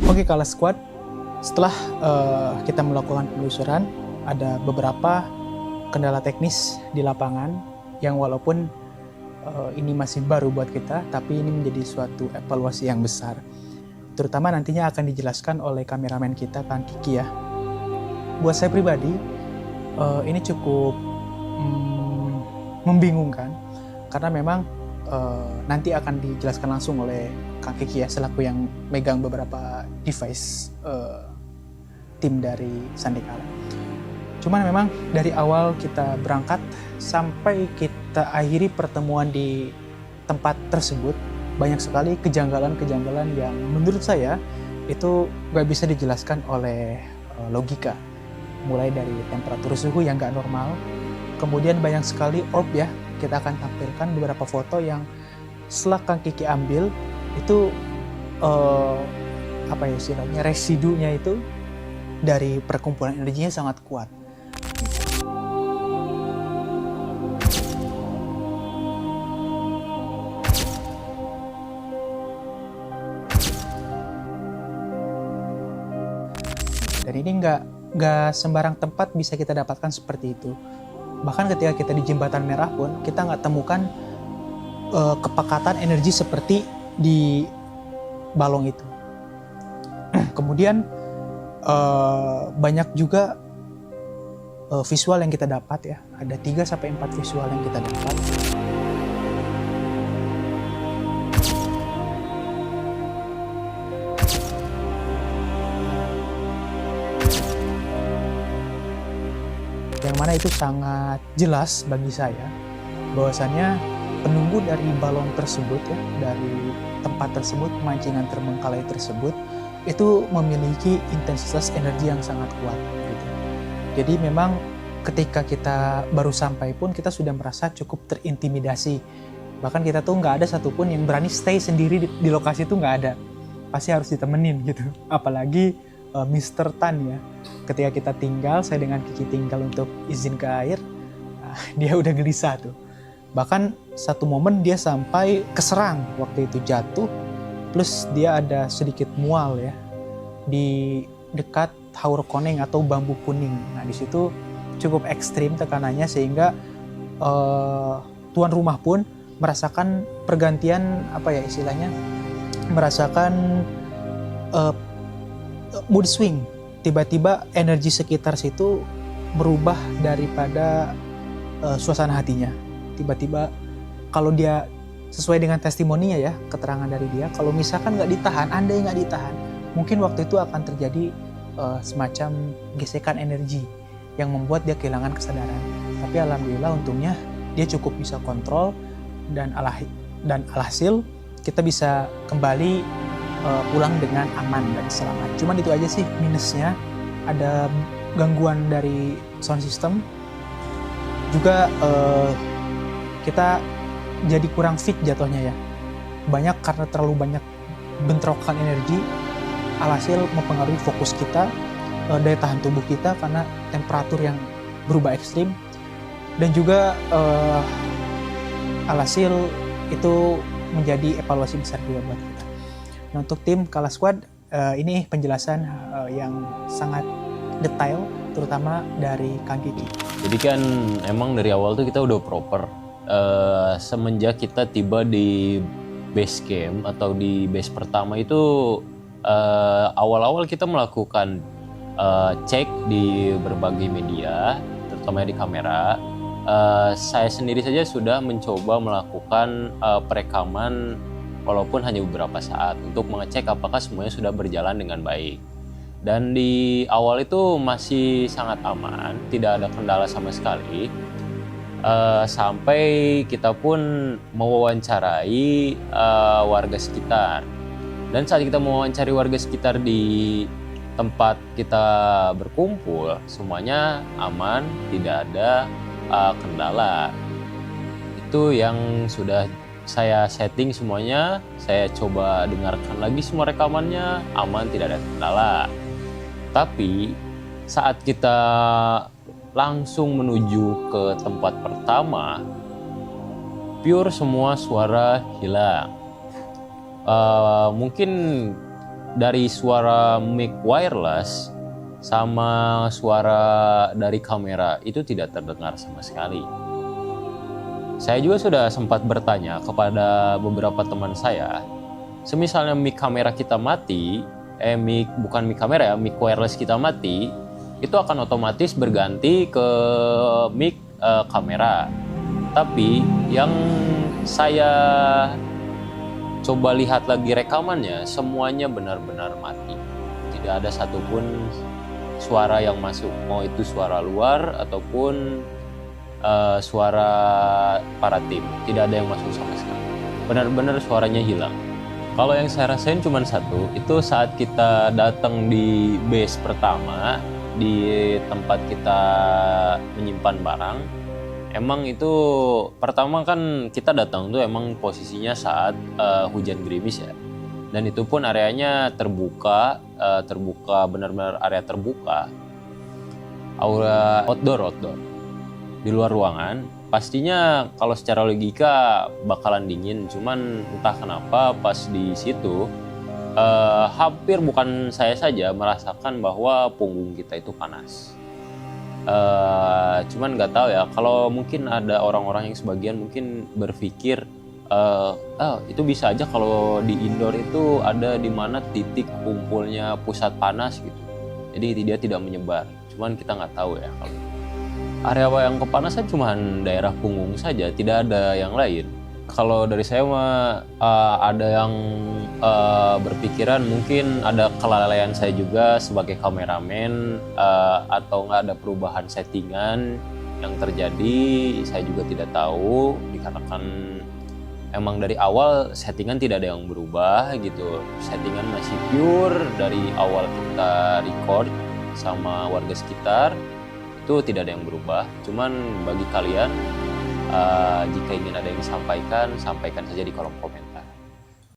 Oke, Kala Squad, setelah kita melakukan penelusuran, ada beberapa kendala teknis di lapangan yang walaupun ini masih baru buat kita, tapi ini menjadi suatu evaluasi yang besar. Terutama nantinya akan dijelaskan oleh kameramen kita, Kang Kiki ya. Buat saya pribadi, ini cukup membingungkan, karena memang nanti akan dijelaskan langsung oleh Kang Kiki ya, selaku yang megang beberapa device tim dari Sandekala. Cuman memang dari awal kita berangkat sampai kita akhiri pertemuan di tempat tersebut, banyak sekali kejanggalan-kejanggalan yang menurut saya itu gak bisa dijelaskan oleh logika. Mulai dari temperatur suhu yang gak normal, kemudian banyak sekali orb ya, kita akan tampilkan beberapa foto yang setelah Kang Kiki ambil, itu apa ya istilahnya, residunya itu dari perkumpulan energinya sangat kuat. Dan ini nggak sembarang tempat bisa kita dapatkan seperti itu. Bahkan ketika kita di Jembatan Merah pun, kita nggak temukan kepekatan energi seperti di balong itu. Kemudian banyak juga visual yang kita dapat ya. Ada 3-4 visual yang kita dapat. Yang mana itu sangat jelas bagi saya bahwasannya penunggu dari balon tersebut ya, dari tempat tersebut, pemancingan terbengkalai tersebut itu memiliki intensitas energi yang sangat kuat gitu. Jadi memang ketika kita baru sampai pun kita sudah merasa cukup terintimidasi. Bahkan kita tuh nggak ada satupun yang berani stay sendiri di lokasi itu, nggak ada. Pasti harus ditemenin gitu. Apalagi Mr. Tan ya, ketika kita tinggal, saya dengan Kiki tinggal untuk izin ke air, dia udah gelisah tuh. Bahkan satu momen dia sampai keserang waktu itu jatuh, plus dia ada sedikit mual ya di dekat haur koneng atau bambu kuning. Nah di situ cukup ekstrim tekanannya sehingga tuan rumah pun merasakan pergantian apa ya istilahnya, merasakan mood swing. Tiba-tiba energi sekitar situ berubah daripada suasana hatinya. Tiba-tiba kalau dia sesuai dengan testimoninya ya, keterangan dari dia, kalau misalkan nggak ditahan, andai nggak ditahan, mungkin waktu itu akan terjadi semacam gesekan energi yang membuat dia kehilangan kesadaran. Tapi alhamdulillah untungnya dia cukup bisa kontrol dan alhasil kita bisa kembali pulang dengan aman dan selamat. Cuman itu aja sih minusnya, ada gangguan dari sound system. Juga kita jadi kurang fit jatuhnya ya. Banyak karena terlalu banyak bentrokan energi, alhasil mempengaruhi fokus kita, daya tahan tubuh kita karena temperatur yang berubah ekstrim. Dan juga alhasil itu menjadi evaluasi besar juga buat kita. Nah, untuk tim Kala Squad, ini penjelasan yang sangat detail, terutama dari Kang Kiki. Jadi kan emang dari awal tuh kita udah proper. Semenjak kita tiba di base camp atau di base pertama itu, awal-awal kita melakukan cek di berbagai media, terutama di kamera. Saya sendiri saja sudah mencoba melakukan perekaman walaupun hanya beberapa saat untuk mengecek apakah semuanya sudah berjalan dengan baik. Dan di awal itu masih sangat aman, tidak ada kendala sama sekali. Sampai kita pun mewawancarai warga sekitar. Dan saat kita mewawancari warga sekitar di tempat kita berkumpul, semuanya aman, tidak ada kendala. Itu yang sudah saya setting semuanya, saya coba dengarkan lagi semua rekamannya, aman, tidak ada kendala. Tapi saat kita langsung menuju ke tempat pertama, pure semua suara hilang. Mungkin dari suara mic wireless sama suara dari kamera itu tidak terdengar sama sekali. Saya juga sudah sempat bertanya kepada beberapa teman saya, semisalnya mic kamera kita mati, bukan mic kamera ya, mic wireless kita mati, itu akan otomatis berganti ke mic kamera. Tapi yang saya coba lihat lagi rekamannya, semuanya benar-benar mati. Tidak ada satupun suara yang masuk, mau itu suara luar ataupun suara para tim. Tidak ada yang masuk sama sekali. Benar-benar suaranya hilang. Kalau yang saya rasain cuma satu, itu saat kita datang di base pertama, di tempat kita menyimpan barang. Emang itu pertama kan kita datang tuh emang posisinya saat hujan gerimis ya. Dan itu pun areanya terbuka benar-benar area terbuka. Aura outdoor. Di luar ruangan, pastinya kalau secara logika bakalan dingin. Cuman entah kenapa pas di situ hampir bukan saya saja merasakan bahwa punggung kita itu panas. Cuman nggak tahu ya, kalau mungkin ada orang-orang yang sebagian mungkin berpikir itu bisa aja kalau di indoor itu ada di mana titik kumpulnya pusat panas gitu. Jadi dia tidak menyebar. Cuman kita nggak tahu ya kalau area yang kepanasan cuma daerah punggung saja, tidak ada yang lain. Kalau dari saya mah ada yang berpikiran mungkin ada kelalaian saya juga sebagai kameramen atau nggak ada perubahan settingan yang terjadi, saya juga tidak tahu dikarenakan emang dari awal settingan tidak ada yang berubah gitu. Settingan masih pure dari awal kita record sama warga sekitar, itu tidak ada yang berubah. Cuman bagi kalian jika ingin ada yang disampaikan, sampaikan saja di kolom komentar.